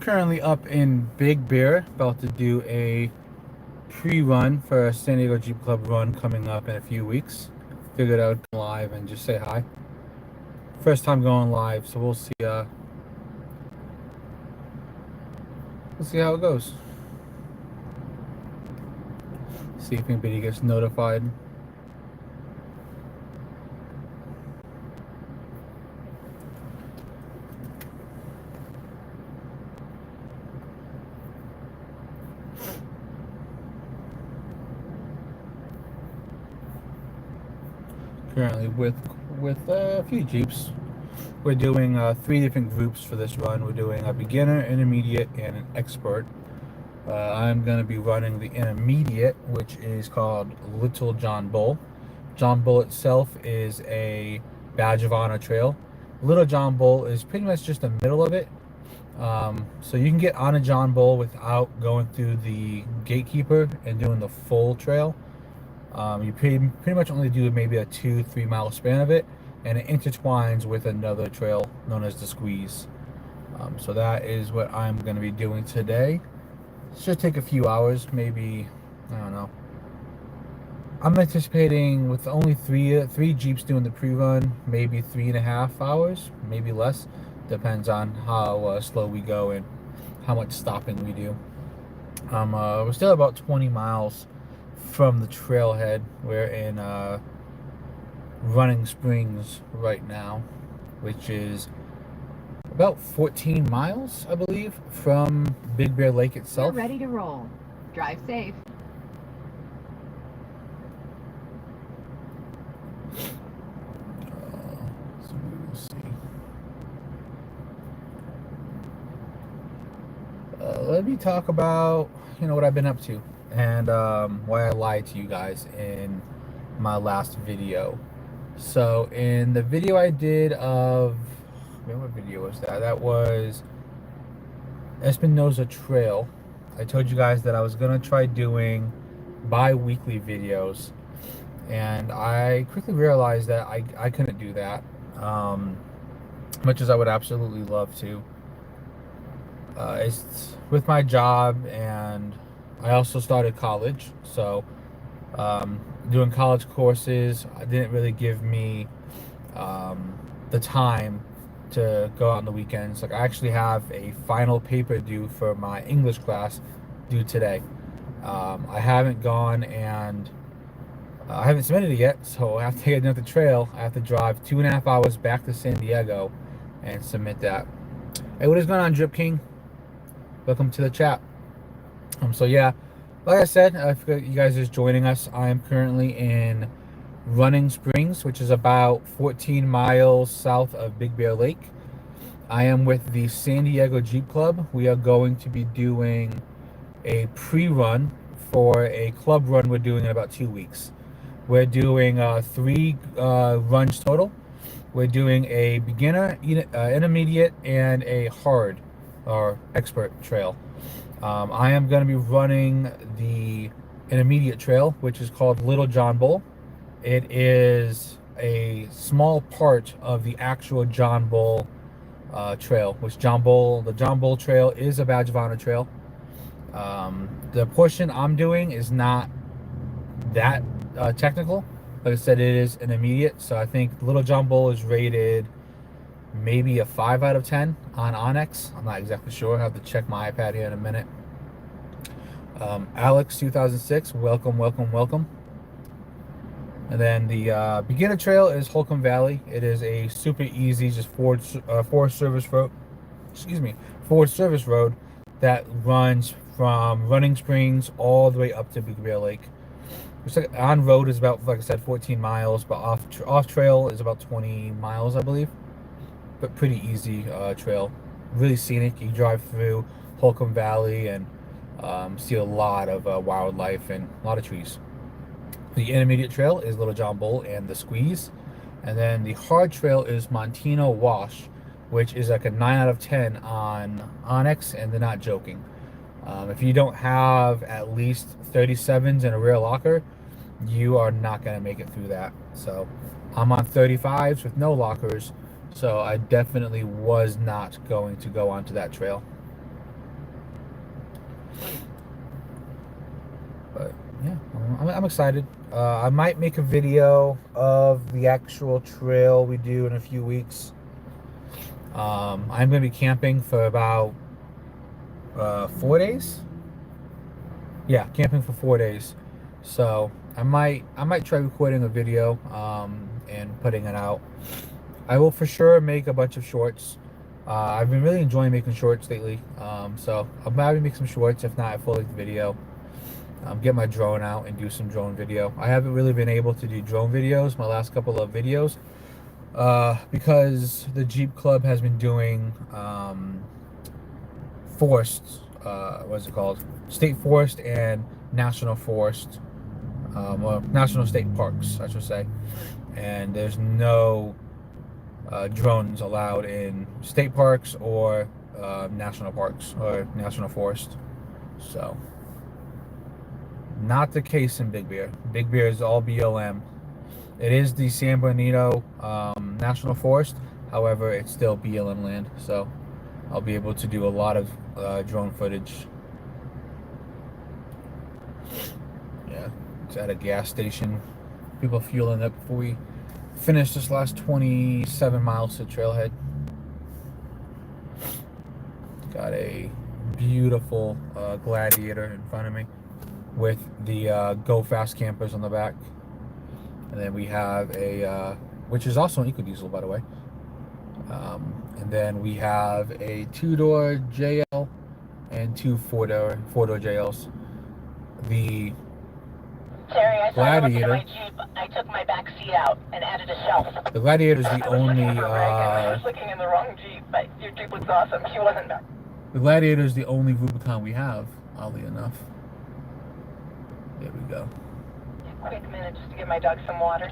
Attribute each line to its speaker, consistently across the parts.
Speaker 1: currently up in Big Bear, about to do a pre-run for a San Diego Jeep Club run coming up in a few weeks. Figured I would come live and just say hi. First time going live, so we'll see. We'll see how it goes. See if anybody gets notified. Currently with a few Jeeps. We're doing 3 different groups for this run. We're doing a beginner, intermediate, and an expert. I'm going to be running the intermediate, which is called Little John Bull. John Bull itself is a badge of honor trail. Little John Bull is pretty much just the middle of it. So you can get on a John Bull without going through the gatekeeper and doing the full trail. You pretty much only do maybe a 2-3 mile span of it, and it intertwines with another trail known as the Squeeze. So that is what I'm going to be doing today. Should take a few hours, maybe, I don't know. I'm anticipating with only three Jeeps doing the pre-run, maybe 3.5 hours, maybe less. Depends on how slow we go and how much stopping we do. We're still about 20 miles from the trailhead. We're in Running Springs right now, which is about 14 miles, I believe, from Big Bear Lake itself.
Speaker 2: You're ready to roll. Drive safe.
Speaker 1: So we'll see. Let me talk about, what I've been up to and why I lied to you guys in my last video. So in the video I did of, what video was that? That was Espinosa Trail. I told you guys that I was gonna try doing bi-weekly videos, and I quickly realized that I couldn't do that, much as I would absolutely love to. It's with my job, and I also started college, so doing college courses didn't really give me the time to go out on the weekends. Like, I actually have a final paper due for my English class due today. I haven't gone and I haven't submitted it yet, so after I get done with the trail, I have to drive 2.5 hours back to San Diego and submit that. Hey, what is going on, Drip King? Welcome to the chat. So yeah, like I said, I forgot you guys are just joining us. I am currently in Running Springs, which is about 14 miles south of Big Bear Lake. I am with the San Diego Jeep Club. We are going to be doing a pre-run for a club run we're doing in about 2 weeks. We're doing 3 runs total. We're doing a beginner, intermediate, and a hard or expert trail. I am going to be running the intermediate trail, which is called Little John Bull. It is a small part of the actual John Bull trail, which the John Bull trail is a badge of honor trail. The portion I'm doing is not that technical. Like I said, it is an intermediate, so I think Little John Bull is rated maybe a 5 out of 10 on Onyx. I'm not exactly sure. I have to check my iPad here in a minute. Alex 2006, welcome. And then the beginner trail is Holcomb Valley. It is a super easy, just forward service road. Forward service road that runs from Running Springs all the way up to Big Bear Lake. On road is about, like I said, 14 miles, but off trail is about 20 miles, I believe. But pretty easy trail, really scenic. You drive through Holcomb Valley and see a lot of wildlife and a lot of trees. The intermediate trail is Little John Bull and the Squeeze, and then the hard trail is Montino Wash, which is like a 9 out of 10 on Onyx, and they're not joking. If you don't have at least 37s and a rear locker, you are not going to make it through that. So I'm on 35s with no lockers, so I definitely was not going to go onto that trail. But yeah, I'm excited. I might make a video of the actual trail we do in a few weeks. I'm going to be camping for about 4 days. Yeah, camping for 4 days. So I might try recording a video and putting it out. I will for sure make a bunch of shorts. I've been really enjoying making shorts lately. So I'll probably make some shorts. If not, a full length video. Get my drone out and do some drone video. I haven't really been able to do drone videos my last couple of videos because the Jeep Club has been doing forests. What's it called? State forest and national forest, well, national state parks, I should say. And there's no drones allowed in state parks or national parks or national forest. So, not the case in Big Bear. Big Bear is all BLM. It is the San Bernardino National Forest. However, it's still BLM land. So, I'll be able to do a lot of drone footage. Yeah, it's at a gas station. People fueling up before we finish this last 27 miles to Trailhead. Got a beautiful Gladiator in front of me with the Go Fast campers on the back. And then we have a, which is also an EcoDiesel, by the way. And then we have a 2-door JL and two 4-door JLs. The
Speaker 3: Terry, I
Speaker 1: Gladiator.
Speaker 3: my Jeep. I took my back seat out and added a shelf.
Speaker 1: The Gladiator is the only.
Speaker 3: I was looking in the wrong Jeep, but your Jeep looks awesome. She wasn't there.
Speaker 1: The Gladiator is the only Rubicon we have, oddly enough. There we go.
Speaker 3: Quick minute just to give my dog some water.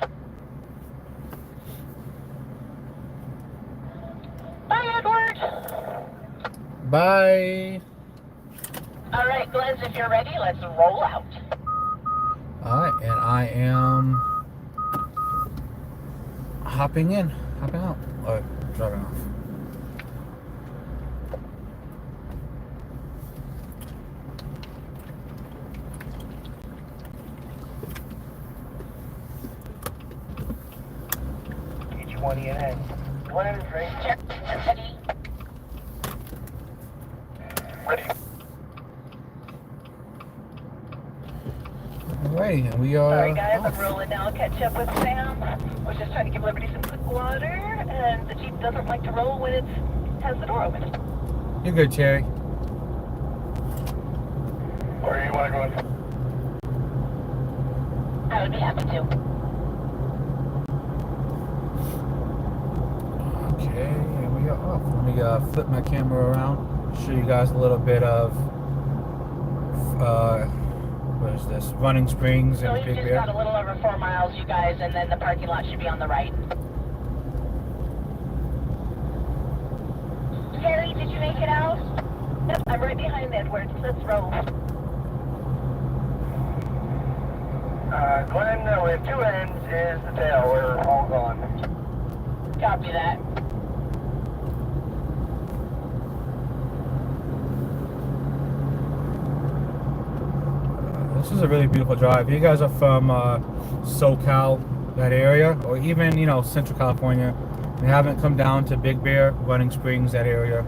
Speaker 3: Bye, Edward.
Speaker 1: Bye.
Speaker 3: All right, Glens, if you're ready, let's roll out.
Speaker 1: Alright, and I am hopping out, or driving off.
Speaker 4: H20 and N. One in frame.
Speaker 3: Ready?
Speaker 4: Ready.
Speaker 1: Alright, and we are.
Speaker 3: Sorry, guys,
Speaker 1: off.
Speaker 3: I'm rolling now. Catch up with Sam. Was just trying to give Liberty some quick water, and the Jeep doesn't like to roll when it has the door open.
Speaker 1: You're good, Terry.
Speaker 4: Where do you want to go?
Speaker 3: I would be happy to.
Speaker 1: Okay, and we are off. Let me flip my camera around, show you guys a little bit of what is this? Running Springs
Speaker 3: So
Speaker 1: and
Speaker 3: we've
Speaker 1: Big
Speaker 3: just
Speaker 1: Bear.
Speaker 3: got a little over 4 miles, you guys, and then the parking lot should be on the right. Terry, did you make it out? Yep, I'm right behind Edward. Let's roll.
Speaker 4: Glenn, we have 2 ends is the tail. We're all gone.
Speaker 3: Copy that.
Speaker 1: This is a really beautiful drive. You guys are from SoCal, that area, or even, Central California, and haven't come down to Big Bear, Running Springs, that area,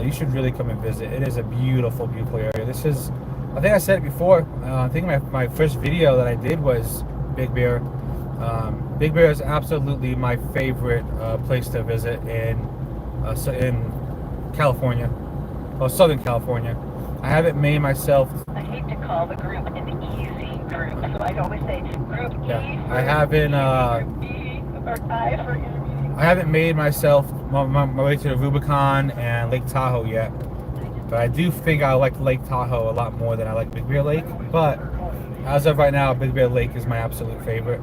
Speaker 1: you should really come and visit. It is a beautiful, beautiful area. This is, I think I said it before, I think my first video that I did was Big Bear. Big Bear is absolutely my favorite place to visit in California, or Southern California. I haven't made myself.
Speaker 3: I hate to call the group an easy group, so I always say group E.
Speaker 1: Yeah, I haven't.
Speaker 3: Group B or I for intermediate.
Speaker 1: I haven't made myself my way to the Rubicon and Lake Tahoe yet, but I do think I like Lake Tahoe a lot more than I like Big Bear Lake. But as of right now, Big Bear Lake is my absolute favorite.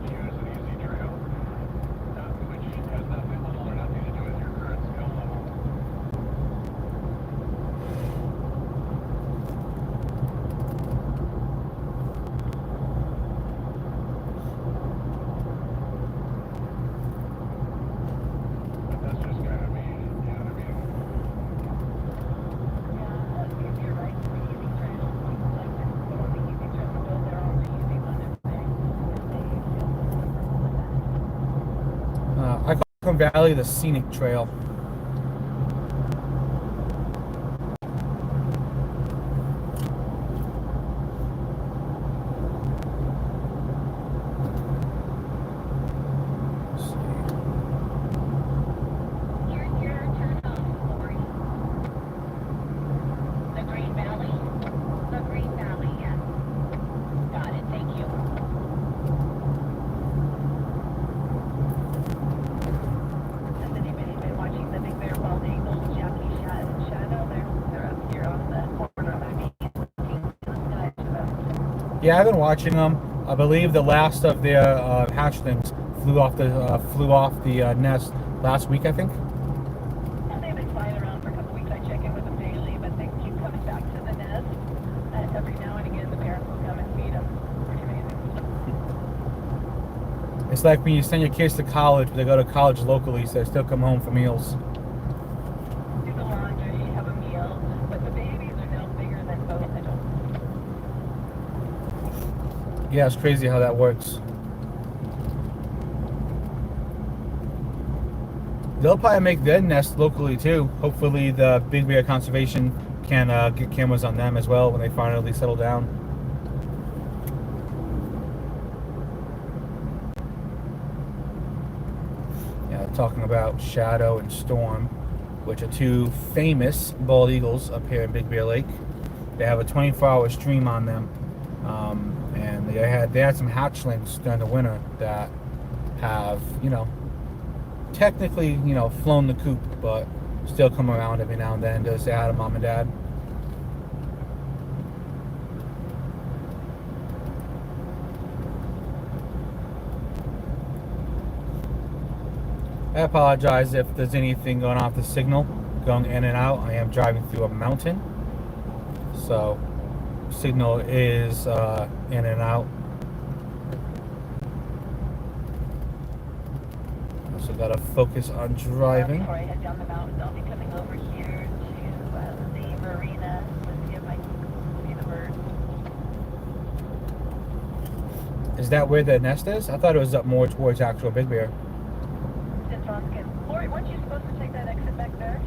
Speaker 1: Valley, the scenic trail. Let's see.
Speaker 3: Here's your turn off, Lori. The Green Valley? The Green Valley, yes. Got it, thank you. Has anybody been watching the Big Bear Bald Eagles, Japanese Shadow? They're up here on the corner of me, looking to the sky to them.
Speaker 1: Yeah, I've been watching them. I believe the last of their hatchlings flew off the nest last week, I think.
Speaker 3: And they've been flying around for a couple weeks. I check in with them daily, but they keep coming back to the nest. And every now and again, the parents will come and feed them. Pretty amazing.
Speaker 1: It's like when you send your kids to college, they go to college locally, so they still come home for meals.
Speaker 3: Do the laundry, have a meal, but the babies are now bigger than both adults.
Speaker 1: Yeah, it's crazy how that works. They'll probably make their nest locally too. Hopefully the Big Bear Conservation can get cameras on them as well when they finally settle down. Yeah, talking about Shadow and Storm, which are two famous bald eagles up here in Big Bear Lake. They have a 24-hour stream on them, and they had some hatchlings during the winter that have, technically, flown the coop, but still come around every now and then to say hi to mom and dad. I apologize if there's anything going off the signal, going in and out. I am driving through a mountain, so signal is in and out. Also got to focus on driving.
Speaker 3: Before I head down the mountains, I'll be coming over here to the marina to see if I can see the birds.
Speaker 1: Is that where the nest is? I thought it was up more towards actual Big Bear.
Speaker 3: Since Roskin. Lori, weren't you supposed to take that exit back there?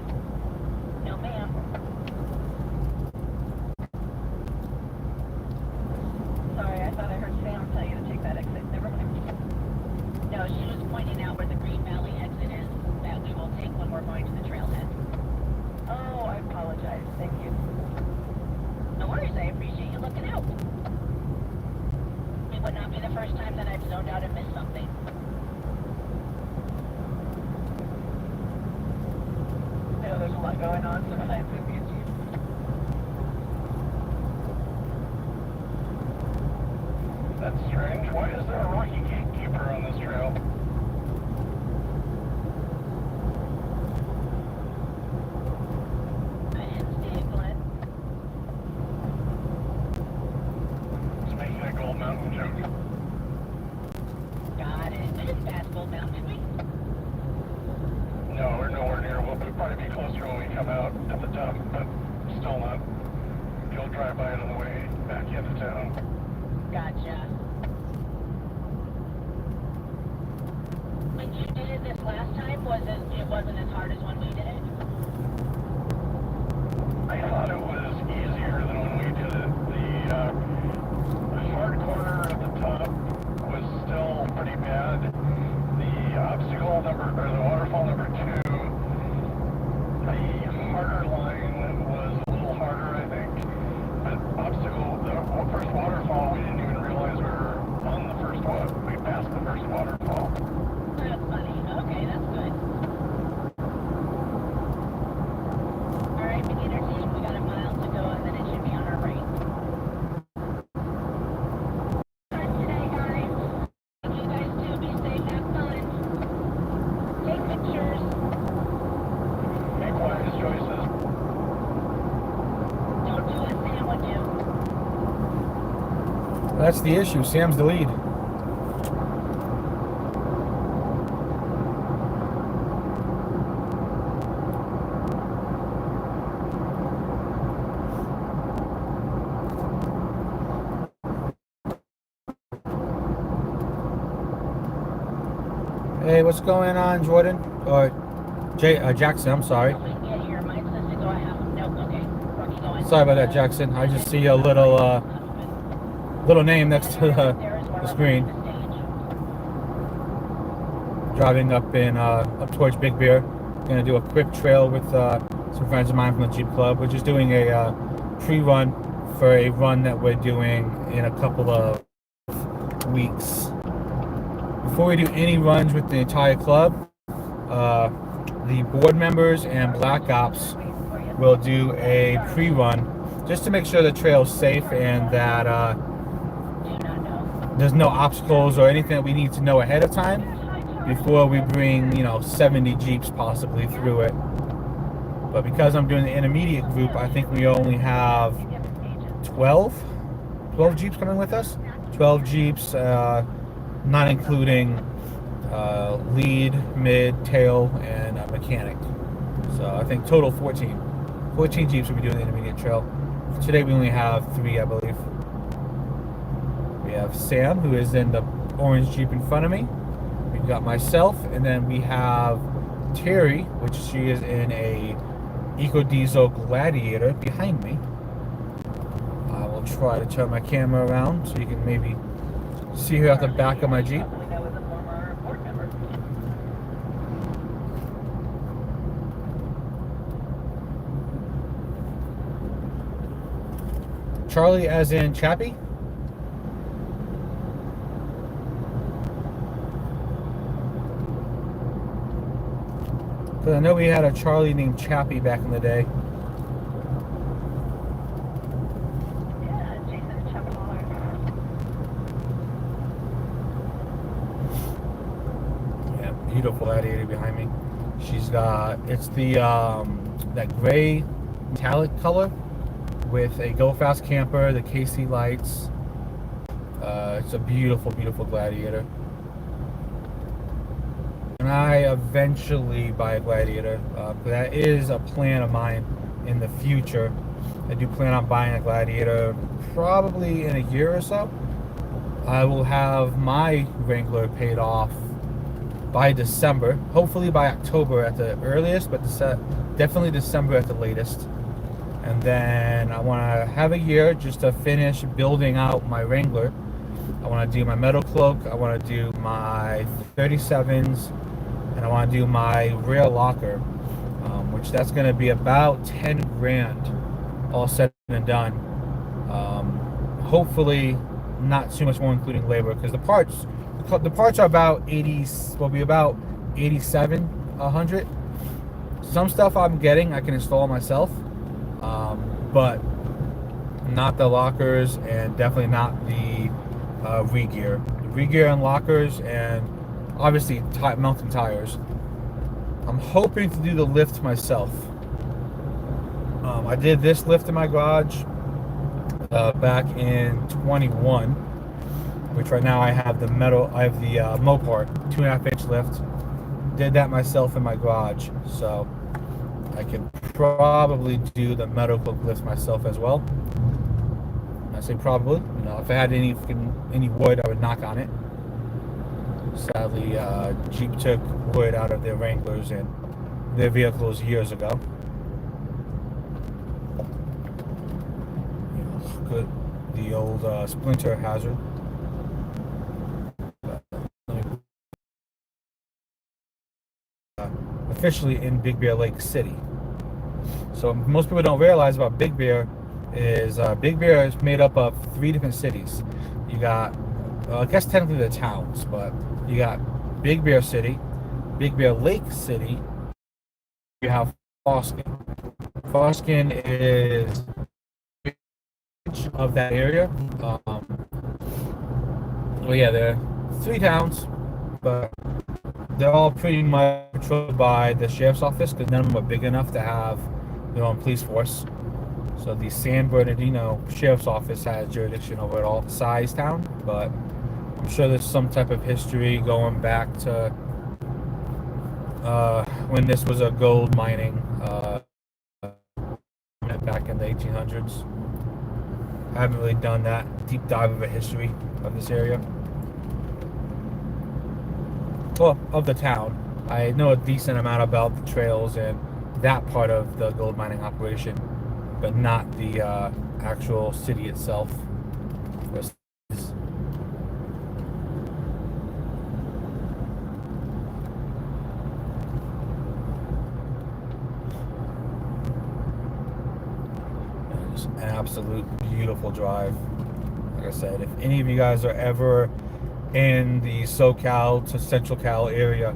Speaker 3: No, ma'am. Sorry, I thought I heard Sam tell you to take that exit. Never mind. No, she was pointing out where the Green Valley exit is that we will take when we're going to the trailhead. Oh, I apologize. Thank you. No worries. I appreciate you looking out. It would not be the first time that I've zoned out and missed something. Yeah, there's a lot going on sometimes with me and you.
Speaker 4: That's strange. Why is there a Rocky gatekeeper on this trail?
Speaker 3: I didn't see it, Glenn.
Speaker 4: It's making a Gold Mountain joke.
Speaker 3: Got it. We didn't pass Gold Mountain, did we?
Speaker 4: No, we're nowhere near. We'll probably be closer when we come out at the dump, but still not. You'll drive by it on the way back into town.
Speaker 3: Gotcha. When you did it this last time, it wasn't as hard as when we did it?
Speaker 4: I thought it was easier than when we did it. The hard corner at the top was still pretty bad. The obstacle number, or the waterfall number 2, the harder line was a little harder, I think. But the first waterfall, we didn't even realize we were on the first one. We passed the first waterfall.
Speaker 3: That's funny. Okay, that's good. Alright, beginner team, we got a mile to go and then it should be on our right. Fun today, guys. You guys too, be safe, have fun. Take pictures.
Speaker 4: Make wise choices.
Speaker 3: Don't do what Sam would do.
Speaker 1: That's the issue. Sam's the lead. Hey, what's going on, Jordan? Or Jackson, I'm sorry.
Speaker 3: Yeah, here. Mine says to go a half. Nope, okay. Rocky, go on.
Speaker 1: Sorry about that, Jackson. I just see a little name next to the screen. Driving up towards Big Bear. Gonna do a quick trail with some friends of mine from the Jeep Club. We're just doing a pre-run for a run that we're doing in a couple of weeks. Before we do any runs with the entire club, the board members and Black Ops will do a pre-run just to make sure the trail's safe and that there's no obstacles or anything that we need to know ahead of time before we bring 70 Jeeps possibly through it. But because I'm doing the intermediate group, I think we only have 12 Jeeps coming with us. 12 Jeeps, not including lead, mid, tail, and a mechanic. So I think total 14 Jeeps will be doing the intermediate trail. Today we only have 3, I believe. We have Sam, who is in the orange Jeep in front of me. We've got myself, and then we have Terry, which she is in a EcoDiesel Gladiator behind me. I will try to turn my camera around so you can maybe see her at the back of my Jeep.
Speaker 3: That was a former board member.
Speaker 1: Charlie as in Chappie? Because I know we had a Charlie named Chappie back in the day.
Speaker 3: Yeah, Jason Chapelwaller.
Speaker 1: Yeah, beautiful Gladiator behind me. She's got, it's the that gray metallic color with a Go Fast camper, the KC lights. It's a beautiful, beautiful Gladiator. And I eventually buy a Gladiator. That is a plan of mine in the future. I do plan on buying a Gladiator probably in a year or so. I will have my Wrangler paid off by December, hopefully by October at the earliest, but definitely December at the latest. And then I want to have a year just to finish building out my Wrangler. I want to do my metal cloak, I want to do my 37s, and I want to do my rear locker, which that's going to be about 10 grand all said and done. Hopefully not too much more including labor, because the parts are about 80, will be about 87, 100. Some stuff I'm getting I can install myself, but not the lockers, and definitely not the re-gear. The re-gear and lockers, and obviously mounting tires. I'm hoping to do the lift myself. I did this lift in my garage back in 21, which right now I have the Mopar 2.5-inch lift. Did that myself in my garage, so I can probably do the metal cloak lift myself as well. I say probably. If I had any wood, I would knock on it. Sadly, Jeep took wood out of their Wranglers and their vehicles years ago. Good, the old Splinter hazard. Officially in Big Bear Lake City. So most people don't realize about Big Bear is Big Bear is made up of 3 different cities. You got, I guess technically the towns, but you got Big Bear City, Big Bear Lake City. You have Foskin. Foskin is of that area. Well, yeah, there are 3 towns, but they're all pretty much controlled by the sheriff's office, because none of them are big enough to have their own police force. So the San Bernardino Sheriff's Office has jurisdiction over it all. Size town, but I'm sure there's some type of history going back to when this was a gold mining back in the 1800s. I haven't really done that deep dive of a history of this area. well, of the town. I know a decent amount about the trails and that part of the gold mining operation, but not the actual city itself. Just an absolute beautiful drive. Like I said, if any of you guys are ever in the SoCal to Central Cal area,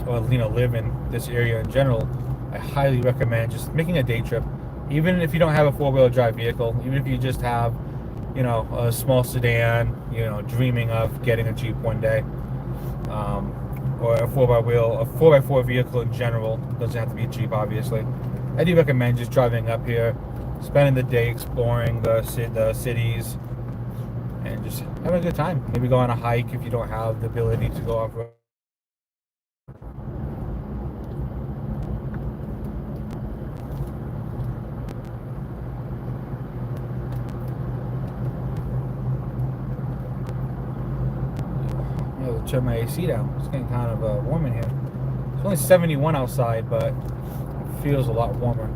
Speaker 1: or live in this area in general, I highly recommend just making a day trip. Even if you don't have a four-wheel drive vehicle, even if you just have, a small sedan, dreaming of getting a Jeep one day, or a 4x4 vehicle in general. Doesn't have to be a Jeep, obviously. I do recommend just driving up here, spending the day exploring the cities, and just having a good time. Maybe go on a hike if you don't have the ability to go off-road. Turn my AC down. It's getting kind of warm in here. It's only 71 outside, but it feels a lot warmer.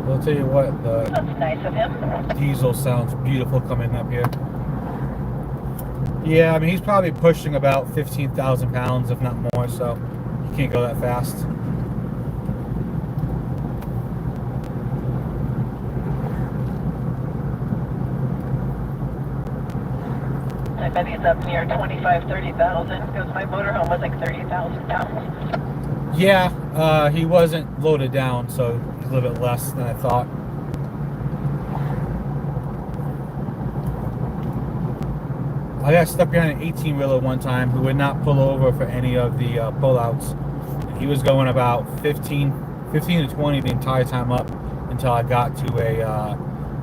Speaker 1: I'll tell you what,
Speaker 3: That's nice of him.
Speaker 1: diesel sounds beautiful coming up here. Yeah, I mean, he's probably pushing about 15,000 pounds, if not more, so he can't go that fast.
Speaker 3: I bet he's up near 25, 30,000 because my motorhome was like 30,000 pounds.
Speaker 1: Yeah, he wasn't loaded down, so he's a little bit less than I thought. I got stuck behind an 18-wheeler one time who would not pull over for any of the pullouts. He was going about 15 to 20 the entire time up until I got to a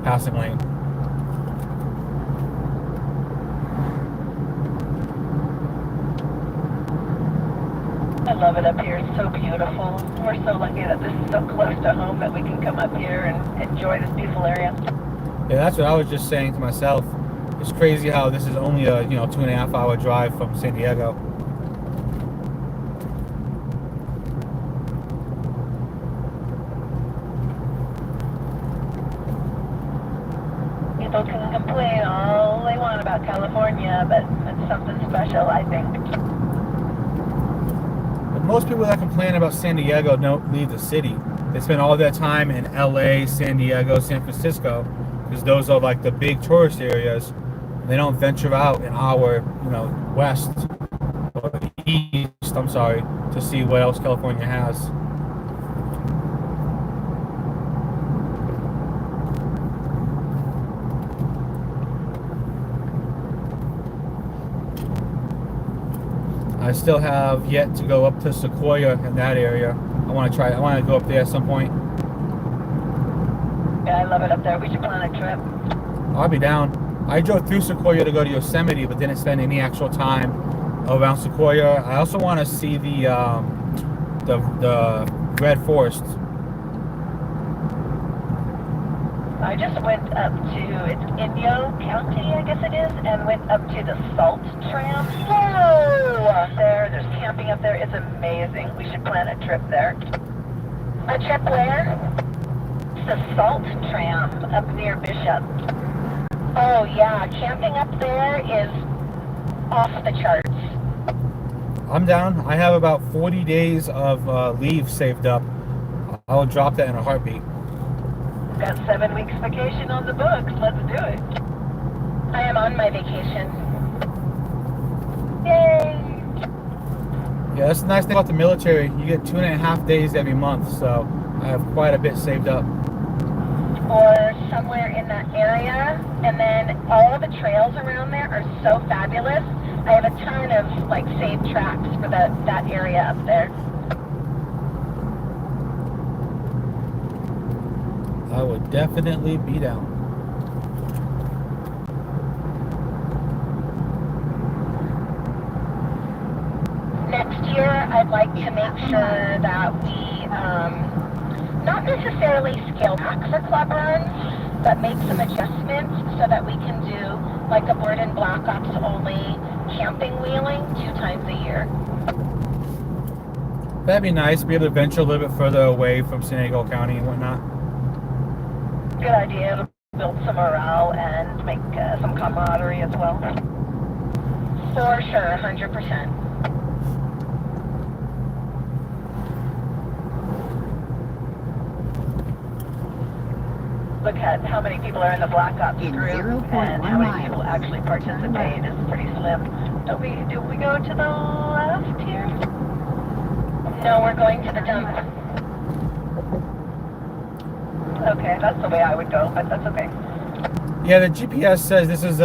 Speaker 1: passing lane.
Speaker 3: I love it up here. It's so beautiful. We're so lucky that this is so close to home that we can come up here and enjoy this beautiful area.
Speaker 1: Yeah, that's what I was just saying to myself. It's crazy how this is only a 2.5 hour drive from San Diego.
Speaker 3: People can complain all they want about California, but it's something special, I think.
Speaker 1: But most people that complain about San Diego don't leave the city. They spend all their time in LA, San Diego, San Francisco, because those are like the big tourist areas. They don't venture out in our, west or east, to see what else California has. I still have yet to go up to Sequoia in that area. I want to go up there at some point.
Speaker 3: Yeah, I love it up there. We should plan a trip.
Speaker 1: I'll be down. I drove through Sequoia to go to Yosemite, but didn't spend any actual time around Sequoia. I also want to see the Red Forest.
Speaker 3: I just went up to, it's Inyo County, I guess it is, and went up to the Salt Tram. Whoa! There's camping up there. It's amazing. We should plan a trip there. A trip where? It's the Salt Tram up near Bishop. Oh yeah, camping up there is off the charts.
Speaker 1: I'm down. I have about 40 days of leave saved up. I'll drop that in a heartbeat.
Speaker 3: Got 7 weeks vacation on the books. Let's do it. I am on my vacation. Yay!
Speaker 1: Yeah, that's the nice thing about the military. You get 2.5 days every month, so I have quite a bit saved up.
Speaker 3: Or somewhere in that area, and then all of the trails around there are so fabulous. I have a ton of like saved tracks for that area up there.
Speaker 1: I would definitely be down.
Speaker 3: Next year, I'd like to make sure that we not necessarily scale back for club runs, but make some adjustments so that we can do like a Board and Black Ops only camping wheeling 2 times a year.
Speaker 1: That'd be nice. Be able to venture a little bit further away from San Diego County and whatnot.
Speaker 3: Good idea to build some morale and make some camaraderie as well. For sure, 100%. Look at how many people are in the Black Ops
Speaker 2: In
Speaker 3: group
Speaker 2: 0.1
Speaker 3: and how many people
Speaker 2: miles.
Speaker 3: actually participate is pretty slim. Do we go to the left here? No, we're going to the dump. Okay, that's the way I would go, but that's okay.
Speaker 1: Yeah, the GPS says this is